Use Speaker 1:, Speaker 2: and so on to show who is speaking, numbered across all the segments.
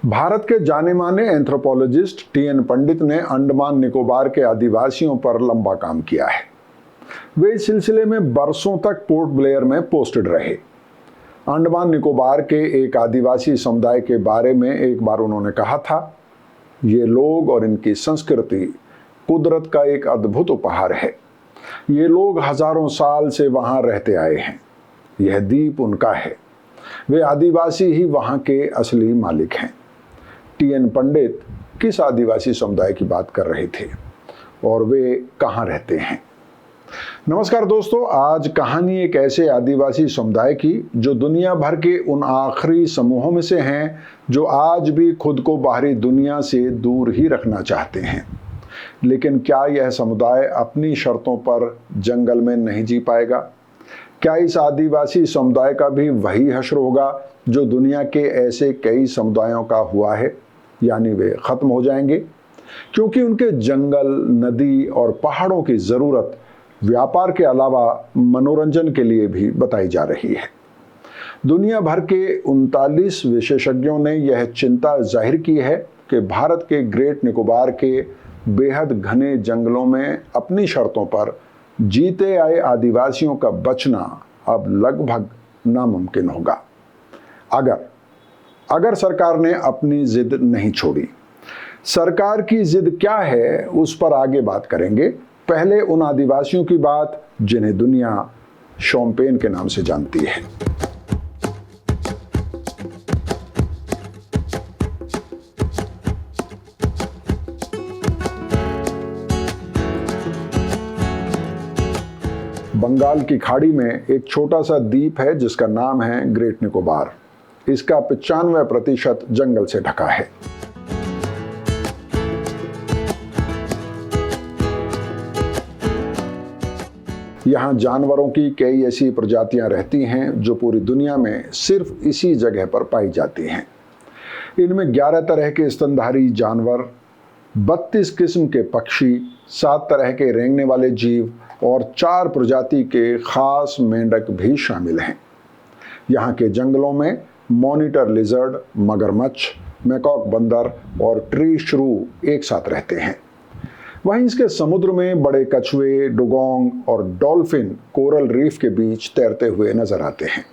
Speaker 1: भारत के जाने माने एंथ्रोपोलॉजिस्ट टी.एन. पंडित ने अंडमान निकोबार के आदिवासियों पर लंबा काम किया है। वे इस सिलसिले में बरसों तक पोर्ट ब्लेयर में पोस्टेड रहे। अंडमान निकोबार के एक आदिवासी समुदाय के बारे में एक बार उन्होंने कहा था, ये लोग और इनकी संस्कृति कुदरत का एक अद्भुत उपहार है। ये लोग हजारों साल से वहां रहते आए हैं। यह द्वीप उनका है। वे आदिवासी ही वहां के असली मालिक हैं। टी.एन. पंडित किस आदिवासी समुदाय की बात कर रहे थे और वे कहां रहते हैं? नमस्कार दोस्तों, आज कहानी एक ऐसे आदिवासी समुदाय की जो दुनिया भर के उन आखिरी समूहों में से हैं जो आज भी खुद को बाहरी दुनिया से दूर ही रखना चाहते हैं। लेकिन क्या यह समुदाय अपनी शर्तों पर जंगल में नहीं जी पाएगा? क्या इस आदिवासी समुदाय का भी वही हश्र होगा जो दुनिया के ऐसे कई समुदायों का हुआ है, यानी वे खत्म हो जाएंगे? क्योंकि उनके जंगल, नदी और पहाड़ों की जरूरत व्यापार के अलावा मनोरंजन के लिए भी बताई जा रही है। दुनिया भर के 39 विशेषज्ञों ने यह चिंता जाहिर की है कि भारत के ग्रेट निकोबार के बेहद घने जंगलों में अपनी शर्तों पर जीते आए आदिवासियों का बचना अब लगभग नामुमकिन होगा, अगर सरकार ने अपनी जिद नहीं छोड़ी। सरकार की जिद क्या है, उस पर आगे बात करेंगे। पहले उन आदिवासियों की बात जिन्हें दुनिया शोम्पेन के नाम से जानती है। बंगाल की खाड़ी में एक छोटा सा द्वीप है जिसका नाम है ग्रेट निकोबार। इसका 95% जंगल से ढका है। यहाँ जानवरों की कई ऐसी प्रजातियां रहती हैं जो पूरी दुनिया में सिर्फ इसी जगह पर पाई जाती हैं। इनमें 11 तरह के स्तनधारी जानवर, 32 किस्म के पक्षी, 7 तरह के रेंगने वाले जीव और 4 प्रजाति के खास मेंढक भी शामिल हैं। यहाँ के जंगलों में मॉनिटर लिजर्ड, मगरमच्छ, मैकॉक बंदर और ट्री श्रू एक साथ रहते हैं। वहीं इसके समुद्र में बड़े कछुए, डुगोंग और डॉल्फिन कोरल रीफ के बीच तैरते हुए नजर आते हैं।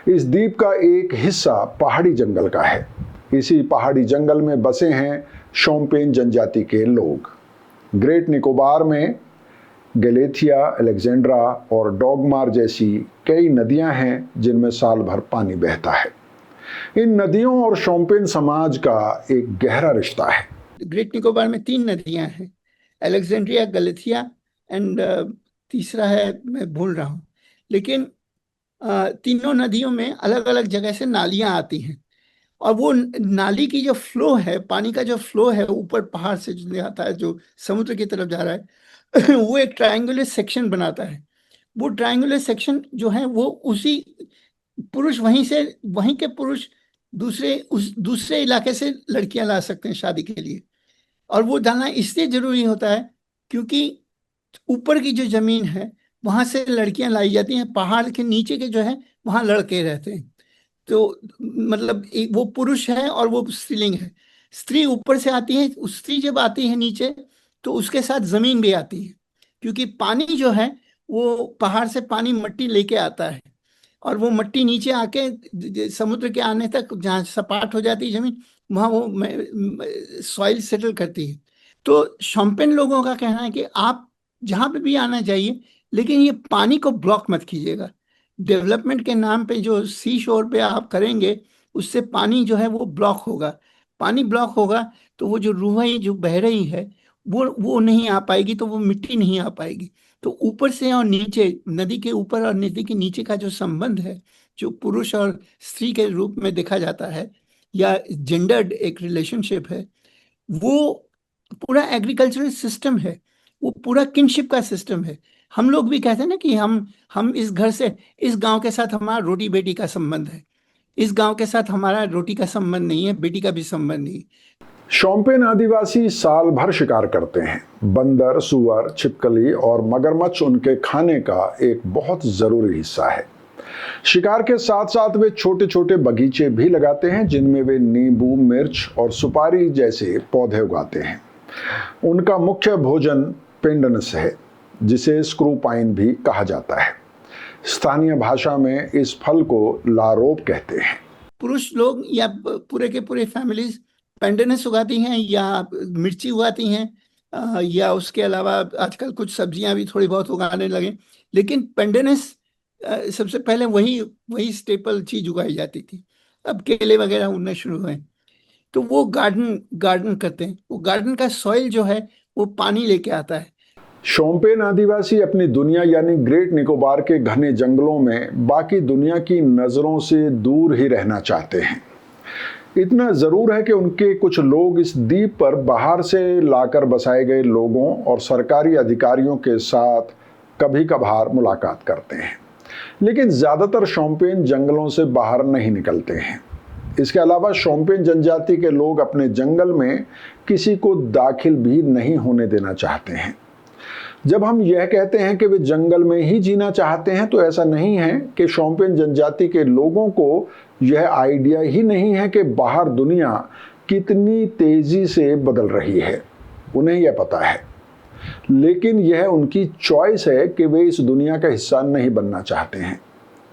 Speaker 1: इस द्वीप का एक हिस्सा पहाड़ी जंगल का है। इसी पहाड़ी जंगल में बसे हैं शोम्पेन जनजाति के लोग। ग्रेट निकोबार में गैलेथिया, अलेक्जेंड्रा और डॉगमार जैसी कई नदियां हैं जिनमें साल भर पानी बहता है। इन नदियों और शोम्पेन समाज का एक गहरा रिश्ता है।
Speaker 2: ग्रेट निकोबार में 3 नदियां हैं, अलेक्जेंड्रिया, गैलेथिया एंड तीसरा है मैं भूल रहा हूँ। लेकिन तीनों नदियों में अलग अलग जगह से नालियां आती हैं और वो नाली की जो फ्लो है, पानी का जो फ्लो है ऊपर पहाड़ से जो आता है, जो समुद्र की तरफ जा रहा है वो एक ट्रायंगुलर सेक्शन बनाता है। वो ट्रायंगुलर सेक्शन जो है वो उसी पुरुष वहीं के पुरुष दूसरे इलाके से लड़कियां ला सकते हैं शादी के लिए। और वो डालना इसलिए जरूरी होता है क्योंकि ऊपर की जो जमीन है वहां से लड़कियां लाई जाती हैं, पहाड़ के नीचे के जो है वहां लड़के रहते हैं। तो मतलब वो पुरुष है और वो स्त्रीलिंग है। स्त्री ऊपर से आती है, उस स्त्री जब आती है नीचे तो उसके साथ जमीन भी आती है, क्योंकि पानी जो है वो पहाड़ से पानी मट्टी लेके आता है और वो मट्टी नीचे आके समुद्र के आने तक जहाँ सपाट हो जाती है जमीन, वहाँ वो सॉइल सेटल करती है। तो शोम्पेन लोगों का कहना है कि आप जहाँ पे भी आना चाहिए, लेकिन ये पानी को ब्लॉक मत कीजिएगा। डेवलपमेंट के नाम पे जो सी शोर पे आप करेंगे उससे पानी जो है वो ब्लॉक होगा। पानी ब्लॉक होगा तो वो जो रूहें जो बह रही है वो नहीं आ पाएगी, तो वो मिट्टी नहीं आ पाएगी। तो ऊपर से और नीचे, नदी के ऊपर और नदी के नीचे का जो संबंध है, जो पुरुष और स्त्री के रूप में देखा जाता है या जेंडर्ड एक रिलेशनशिप है, वो पूरा एग्रीकल्चरल सिस्टम है, वो पूरा किनशिप का सिस्टम है। हम लोग भी कहते हैं ना कि हम इस घर से, इस गांव के साथ हमारा रोटी बेटी का संबंध है, इस गांव के साथ हमारा रोटी का संबंध नहीं है, बेटी का भी संबंध नहीं।
Speaker 1: शोम्पेन आदिवासी साल भर शिकार करते हैं। बंदर, सुअर, छिपकली और मगरमच्छ उनके खाने का एक बहुत जरूरी हिस्सा है। शिकार के साथ साथ वे छोटे छोटे बगीचे भी लगाते हैं जिनमें वे नींबू, मिर्च और सुपारी जैसे पौधे उगाते हैं। उनका मुख्य भोजन पेंडनस है, जिसे स्क्रू पाइन भी कहा जाता है। स्थानीय भाषा में इस फल को लारोप कहते हैं।
Speaker 2: पुरुष लोग या पूरे के पूरे फैमिलीज पेंडेनस उगाती हैं या मिर्ची उगाती हैं, या उसके अलावा आजकल कुछ सब्जियां भी थोड़ी बहुत उगाने लगे। लेकिन पेंडेनस सबसे पहले वही स्टेपल चीज उगाई जाती थी। अब केले वगैरह उगने शुरू हुए, तो वो गार्डन करते हैं। वो गार्डन का सॉइल जो है वो पानी लेके आता है।
Speaker 1: शोम्पेन आदिवासी अपनी दुनिया यानी ग्रेट निकोबार के घने जंगलों में बाकी दुनिया की नजरों से दूर ही रहना चाहते हैं। इतना जरूर है कि उनके कुछ लोग इस द्वीप पर बाहर से लाकर बसाए गए लोगों और सरकारी अधिकारियों के साथ कभी कभार मुलाकात करते हैं, लेकिन ज्यादातर शोम्पेन जंगलों से बाहर नहीं निकलते हैं। इसके अलावा शोम्पेन जनजाति के लोग अपने जंगल में किसी को दाखिल भी नहीं होने देना चाहते हैं। जब हम यह कहते हैं कि वे जंगल में ही जीना चाहते हैं, तो ऐसा नहीं है कि शोम्पेन जनजाति के लोगों को यह आइडिया ही नहीं है कि बाहर दुनिया कितनी तेजी से बदल रही है। उन्हें यह पता है, लेकिन यह उनकी चॉइस है कि वे इस दुनिया का हिस्सा नहीं बनना चाहते हैं।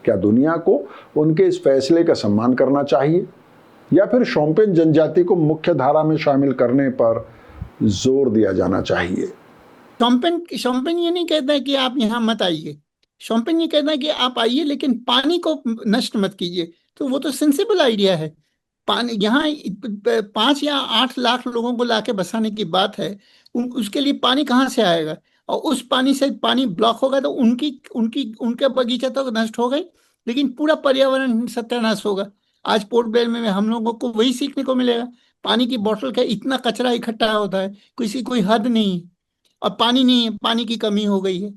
Speaker 1: क्या दुनिया को उनके इस फैसले का सम्मान करना चाहिए या फिर शोम्पेन जनजाति को मुख्य धारा में शामिल करने पर जोर दिया जाना चाहिए?
Speaker 2: शोम्पेन ये नहीं कहता है कि आप यहाँ मत आइए। शोम्पेन ये कहता है कि आप आइए, लेकिन पानी को नष्ट मत कीजिए। तो वो तो सेंसिबल आइडिया है। पानी यहाँ 5 या 8 लाख लोगों को लाके बसाने की बात है। उसके लिए पानी कहाँ से आएगा? और उस पानी से पानी ब्लॉक होगा तो उनका बगीचा तो नष्ट हो गई, लेकिन पूरा पर्यावरण सत्यानाश होगा। आज पोर्ट ब्लेयर में हम लोगों को वही सीखने को मिलेगा। पानी की बोतल का इतना कचरा इकट्ठा होता है, कोई हद नहीं है। और पानी नहीं है, पानी की कमी हो गई है।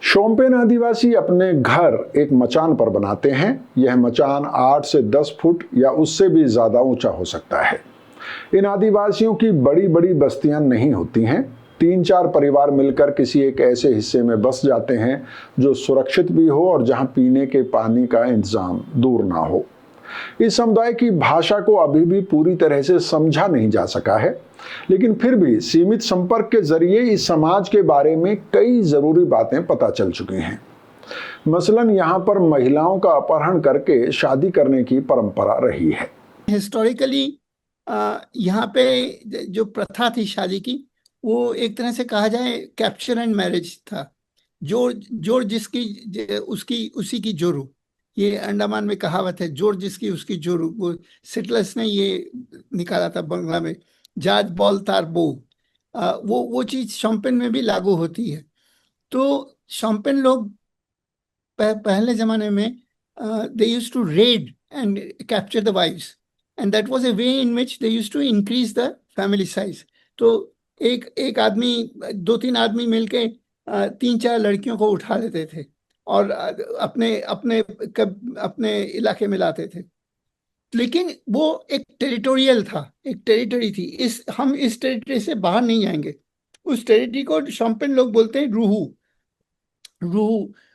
Speaker 1: शोम्पेन आदिवासी अपने घर एक मचान पर बनाते हैं। यह मचान 8 से 10 फुट या उससे भी ज्यादा ऊंचा हो सकता है। इन आदिवासियों की बड़ी बड़ी बस्तियां नहीं होती हैं। 3-4 परिवार मिलकर किसी एक ऐसे हिस्से में बस जाते हैं जो सुरक्षित भी हो और जहां पीने के पानी का इंतजाम दूर ना हो। इस समुदाय की भाषा को अभी भी पूरी तरह से समझा नहीं जा सका है, लेकिन फिर भी सीमित संपर्क के जरिए इस समाज के बारे में कई जरूरी बातें पता चल चुकी हैं। मसलन यहाँ पर महिलाओं का अपहरण करके शादी करने की परंपरा रही है।
Speaker 2: हिस्टोरिकली यहाँ पे जो प्रथा थी शादी की, वो एक तरह से कहा जाए कैप्चर एंड मैरिज था। जोर जिसकी उसकी उसी की जोरू, ये अंडमान में कहावत है, जोर जिसकी उसकी जोरू। वो सेटलर्स ने ये निकाला था बंगला में, जाज बॉल तार बो। वो चीज शोम्पेन में भी लागू होती है। तो शोम्पेन लोग पहले जमाने में they used to raid and capture the wives, and that was a way in which they used to increase the family size. तो एक आदमी 2-3 आदमी मिलके 3-4 लड़कियों को उठा लेते थे और अपने इलाके में लाते थे। लेकिन वो एक टेरिटोरियल था, एक टेरिटरी थी। हम इस टेरिटरी से बाहर नहीं जाएंगे। उस टेरिटरी को शोम्पेन लोग बोलते हैं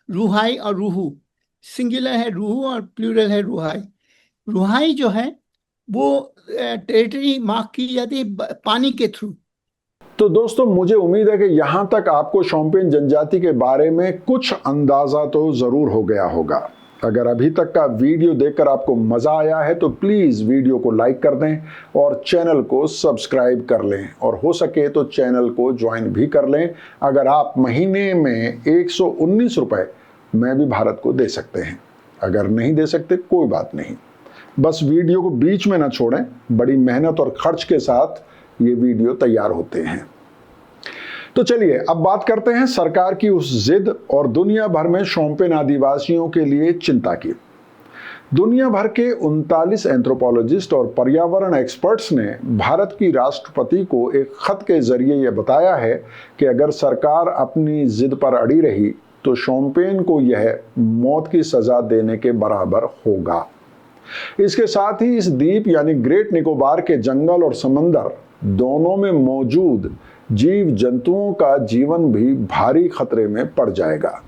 Speaker 2: रूहाई और रूहू। सिंगुलर है रूहू और प्लूरल है रूहाई। रूहाई जो है वो टेरिटरी मार्क की जाती है पानी के थ्रू।
Speaker 1: तो दोस्तों, मुझे उम्मीद है कि यहाँ तक आपको शोम्पेन जनजाति के बारे में कुछ अंदाजा तो जरूर हो गया होगा। अगर अभी तक का वीडियो देखकर आपको मजा आया है तो प्लीज वीडियो को लाइक कर दें और चैनल को सब्सक्राइब कर लें, और हो सके तो चैनल को ज्वाइन भी कर लें। अगर आप महीने में 119 रुपए मैं भी भारत को दे सकते हैं। अगर नहीं दे सकते कोई बात नहीं, बस वीडियो को बीच में ना छोड़ें। बड़ी मेहनत और खर्च के साथ ये वीडियो तैयार होते हैं। तो चलिए अब बात करते हैं सरकार की उस जिद और दुनिया भर में शोम्पेन आदिवासियों के लिए चिंता की। दुनिया भर के 39 एंथ्रोपोलॉजिस्ट और पर्यावरण एक्सपर्ट्स ने भारत की राष्ट्रपति को एक खत के जरिए यह बताया है कि अगर सरकार अपनी जिद पर अड़ी रही तो शोम्पेन को यह मौत की सजा देने के बराबर होगा। इसके साथ ही इस द्वीप यानी ग्रेट निकोबार के जंगल और समंदर दोनों में मौजूद जीव जंतुओं का जीवन भी भारी खतरे में पड़ जाएगा।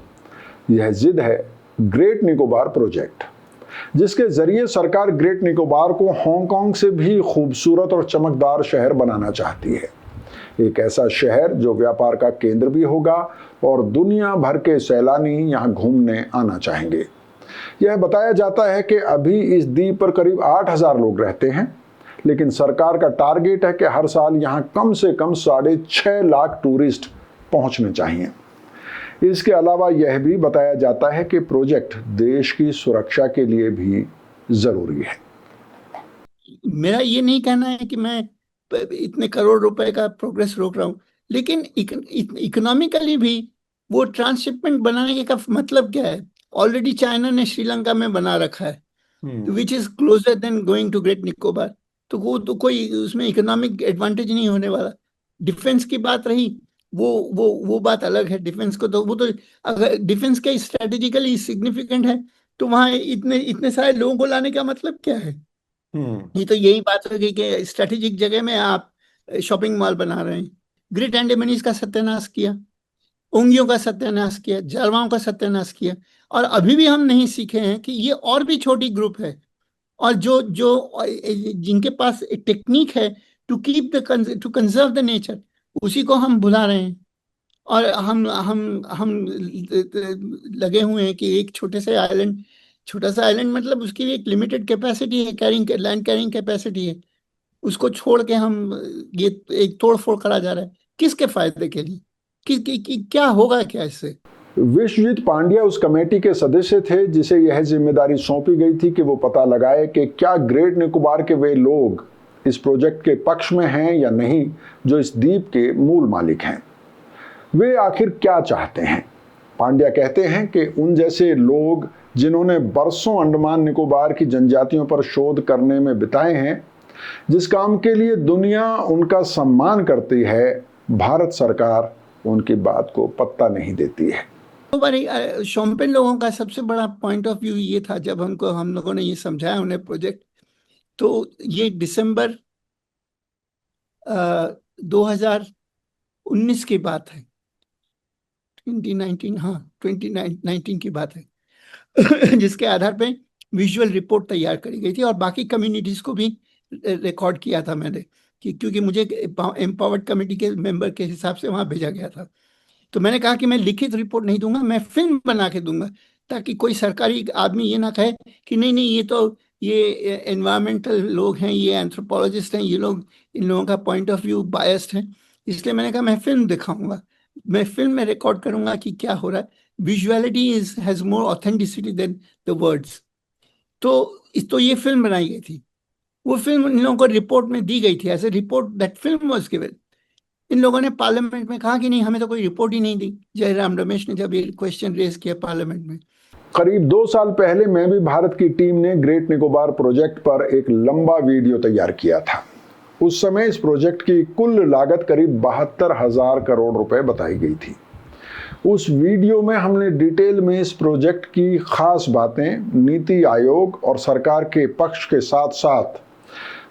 Speaker 1: यह जिद है ग्रेट निकोबार प्रोजेक्ट, जिसके जरिए सरकार ग्रेट निकोबार को हांगकांग से भी खूबसूरत और चमकदार शहर बनाना चाहती है। एक ऐसा शहर जो व्यापार का केंद्र भी होगा और दुनिया भर के सैलानी यहां घूमने आना चाहेंगे। यह बताया जाता है कि अभी इस द्वीप पर करीब 8,000 लोग रहते हैं, लेकिन सरकार का टारगेट है कि हर साल यहां कम से कम 6.5 लाख टूरिस्ट पहुंचने चाहिए। इसके अलावा यह भी बताया जाता है कि प्रोजेक्ट देश की सुरक्षा के लिए भी जरूरी है।
Speaker 2: मेरा ये नहीं कहना है कि मैं इतने करोड़ रुपए का प्रोग्रेस रोक रहा हूं, लेकिन इकोनॉमिकली भी वो ट्रांसशिपमेंट बनाने का मतलब क्या है? ऑलरेडी चाइना ने श्रीलंका में बना रखा है, which is closer than going to Great Nicobar. तो वो तो कोई उसमें इकोनॉमिक एडवांटेज नहीं होने वाला। डिफेंस की बात रही, वो बात अलग है। डिफेंस को तो वो तो अगर डिफेंस के स्ट्रेटेजिकली सिग्निफिकेंट है तो वहां इतने सारे लोगों को लाने का मतलब क्या है? ये तो यही बात होगी कि स्ट्रेटेजिक जगह में आप शॉपिंग मॉल बना रहे हैं। ग्रेट एंडेमानीज का सत्यानाश किया, ओंगियों का सत्यानाश किया, जारवाओं का सत्यानाश किया, और अभी भी हम नहीं सीखे हैं कि ये और भी छोटी ग्रुप है, और जो जो जिनके पास टेक्निक है to keep the to conserve the nature, उसी को हम भुला रहे हैं। और हम लगे हुए हैं कि एक छोटा सा आइलैंड मतलब उसकी भी एक लिमिटेड कैपेसिटी है, लैंड कैरिंग कैपेसिटी है, उसको छोड़ के हम ये एक तोड़ फोड़ करा जा रहा है। किसके फायदे के लिए? क्या होगा क्या इससे?
Speaker 1: विश्वजीत पांड्या उस कमेटी के सदस्य थे जिसे यह जिम्मेदारी सौंपी गई थी कि वो पता लगाए कि क्या ग्रेट निकोबार के वे लोग इस प्रोजेक्ट के पक्ष में हैं या नहीं जो इस द्वीप के मूल मालिक हैं। वे आखिर क्या चाहते हैं? पांड्या कहते हैं कि उन जैसे लोग जिन्होंने बरसों अंडमान निकोबार की जनजातियों पर शोध करने में बिताए हैं, जिस काम के लिए दुनिया उनका सम्मान करती है, भारत सरकार उनकी बात को पत्ता नहीं देती है।
Speaker 2: तो बारी शोम्पेन लोगों का सबसे बड़ा पॉइंट ऑफ व्यू ये था, जब हम लोगों ने ये समझाया उन्हें प्रोजेक्ट, तो ये दिसंबर 2019 की बात है, 2019 की बात है जिसके आधार पे विजुअल रिपोर्ट तैयार करी गई थी और बाकी कम्युनिटीज को भी रिकॉर्ड किया था मैंने, क्योंकि मुझे एम्पावर्ड कमेटी के मेंबर के हिसाब से वहां भेजा गया था। तो मैंने कहा कि मैं लिखित रिपोर्ट नहीं दूंगा, मैं फिल्म बना के दूंगा, ताकि कोई सरकारी आदमी ये ना कहे कि नहीं ये एनवायरमेंटल लोग हैं, ये एंथ्रोपोलॉजिस्ट हैं, ये लोग, इन लोगों का पॉइंट ऑफ व्यू बायस्ड है। इसलिए मैंने कहा मैं फिल्म दिखाऊंगा, मैं फिल्म में रिकॉर्ड करूंगा कि क्या हो रहा है। Visuality has more authenticity than the words. तो ये फिल्म बनाई गई थी, वो फिल्म इन लोगों को रिपोर्ट में दी गई थी, as a report that film was given. इन लोगों ने पार्लियामेंट में कहा कि नहीं, हमें तो कोई रिपोर्ट ही नहीं दी। जयराम रमेश ने जब ये क्वेश्चन रेज किया पार्लियामेंट में।
Speaker 1: करीब 2 साल पहले मैं भी भारत की टीम ने ग्रेट निकोबार प्रोजेक्ट पर एक लंबा वीडियो तैयार किया था। उस समय इस प्रोजेक्ट की कुल लागत करीब 72,000 करोड़ रुपए बताई गई थी। उस वीडियो में हमने डिटेल में इस प्रोजेक्ट की खास बातें, नीति आयोग और सरकार के पक्ष के साथ साथ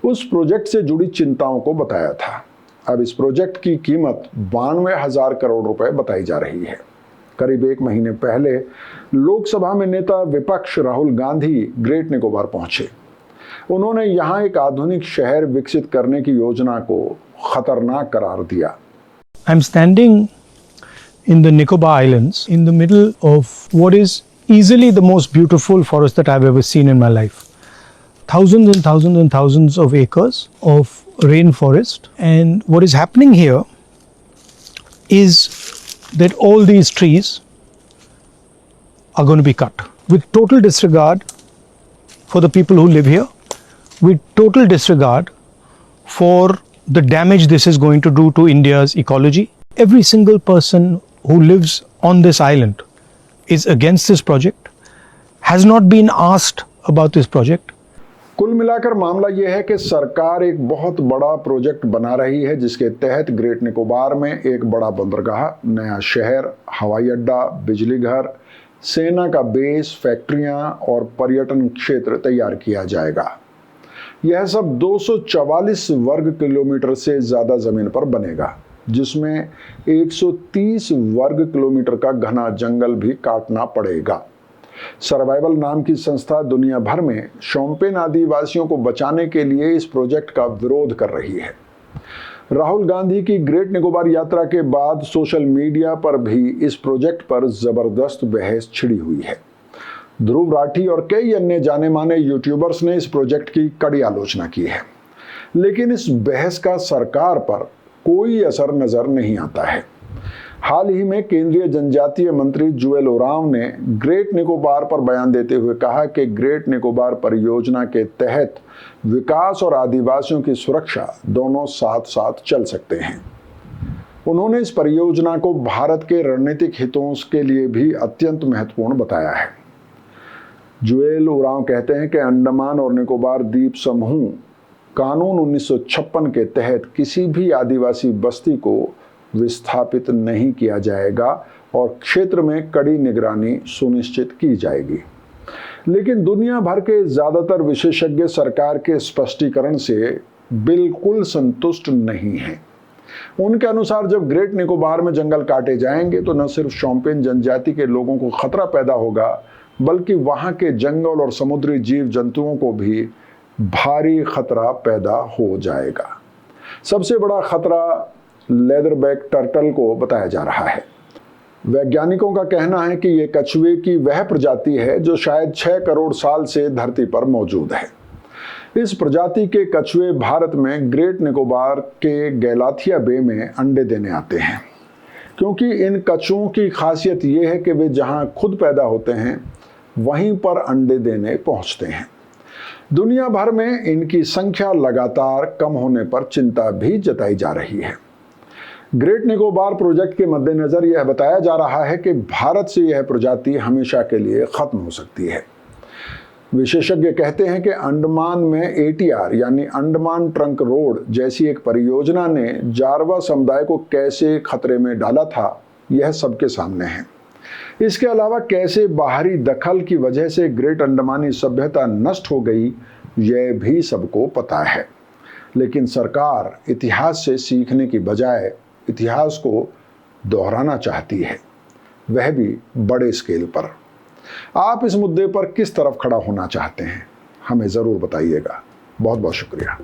Speaker 1: उस प्रोजेक्ट से जुड़ी चिंताओं को बताया था। अब इस प्रोजेक्ट की कीमत 92,000 करोड़ रुपए बताई जा रही है। करीब 1 महीने पहले लोकसभा में नेता विपक्ष राहुल गांधी ग्रेट निकोबार पहुंचे। उन्होंने यहां एक आधुनिक शहर विकसित करने की योजना को खतरनाक करार दिया।
Speaker 3: I am standing in the Nicobar Islands, in the middle of what is easily the most beautiful forest that I've ever seen in my life. Thousands and thousands and thousands of acres of rainforest, and what is happening here is that all these trees are going to be cut with total disregard for the people who live here, with total disregard for the damage this is going to do to India's ecology. Every single person who lives on this island is against this project, has not been asked about this project.
Speaker 1: कुल मिलाकर मामला यह है कि सरकार एक बहुत बड़ा प्रोजेक्ट बना रही है जिसके तहत ग्रेट निकोबार में एक बड़ा बंदरगाह, नया शहर, हवाई अड्डा, बिजली घर, सेना का बेस, फैक्ट्रियां और पर्यटन क्षेत्र तैयार किया जाएगा। यह सब 244 वर्ग किलोमीटर से ज्यादा जमीन पर बनेगा, जिसमें 130 वर्ग किलोमीटर का घना जंगल भी काटना पड़ेगा। सर्वाइवल नाम की संस्था दुनिया भर में शोम्पेन आदिवासियों को बचाने के लिए इस प्रोजेक्ट का विरोध कर रही है। राहुल गांधी की ग्रेट निकोबार यात्रा के बाद सोशल मीडिया पर भी इस प्रोजेक्ट पर जबरदस्त बहस छिड़ी हुई है। ध्रुव राठी और कई अन्य जाने माने यूट्यूबर्स ने इस प्रोजेक्ट की कड़ी आलोचना की है, लेकिन इस बहस का सरकार पर कोई असर नजर नहीं आता है। हाल ही में केंद्रीय जनजातीय मंत्री जुएल ओरांव ने ग्रेट निकोबार पर बयान देते हुए कहा कि ग्रेट निकोबार परियोजना के तहत विकास और आदिवासियों की सुरक्षा दोनों साथ साथ चल सकते हैं। उन्होंने इस परियोजना को भारत के रणनीतिक हितों के लिए भी अत्यंत महत्वपूर्ण बताया है। जुएल ओरांव कहते हैं कि अंडमान और निकोबार द्वीप समूह कानून 1956 के तहत किसी भी आदिवासी बस्ती को विस्थापित नहीं किया जाएगा और क्षेत्र में कड़ी निगरानी सुनिश्चित की जाएगी। लेकिन दुनिया भर के ज्यादातर विशेषज्ञ सरकार के स्पष्टीकरण से बिल्कुल संतुष्ट नहीं हैं। उनके अनुसार जब ग्रेट निकोबार में जंगल काटे जाएंगे तो न सिर्फ शोम्पेन जनजाति के लोगों को खतरा पैदा होगा, बल्कि वहां के जंगल और समुद्री जीव जंतुओं को भी भारी खतरा पैदा हो जाएगा। सबसे बड़ा खतरा लेदरबैक टर्टल को बताया जा रहा है। वैज्ञानिकों का कहना है कि यह कछुए की वह प्रजाति है जो शायद 6 करोड़ साल से धरती पर मौजूद है। इस प्रजाति के कछुए भारत में ग्रेट निकोबार के गैलाथिया बे में अंडे देने आते हैं, क्योंकि इन कछुओं की खासियत यह है कि वे जहां खुद पैदा होते हैं वहीं पर अंडे देने पहुंचते हैं। दुनिया भर में इनकी संख्या लगातार कम होने पर चिंता भी जताई जा रही है। ग्रेट निकोबार प्रोजेक्ट के मद्देनजर यह बताया जा रहा है कि भारत से यह प्रजाति हमेशा के लिए खत्म हो सकती है। विशेषज्ञ कहते हैं कि अंडमान में ATR यानी अंडमान ट्रंक रोड जैसी एक परियोजना ने जारवा समुदाय को कैसे खतरे में डाला था, यह सबके सामने है। इसके अलावा कैसे बाहरी दखल की वजह से ग्रेट अंडमानी सभ्यता नष्ट हो गई, यह भी सबको पता है। लेकिन सरकार इतिहास से सीखने की बजाय इतिहास को दोहराना चाहती है, वह भी बड़े स्केल पर। आप इस मुद्दे पर किस तरफ खड़ा होना चाहते हैं, हमें ज़रूर बताइएगा। बहुत बहुत शुक्रिया।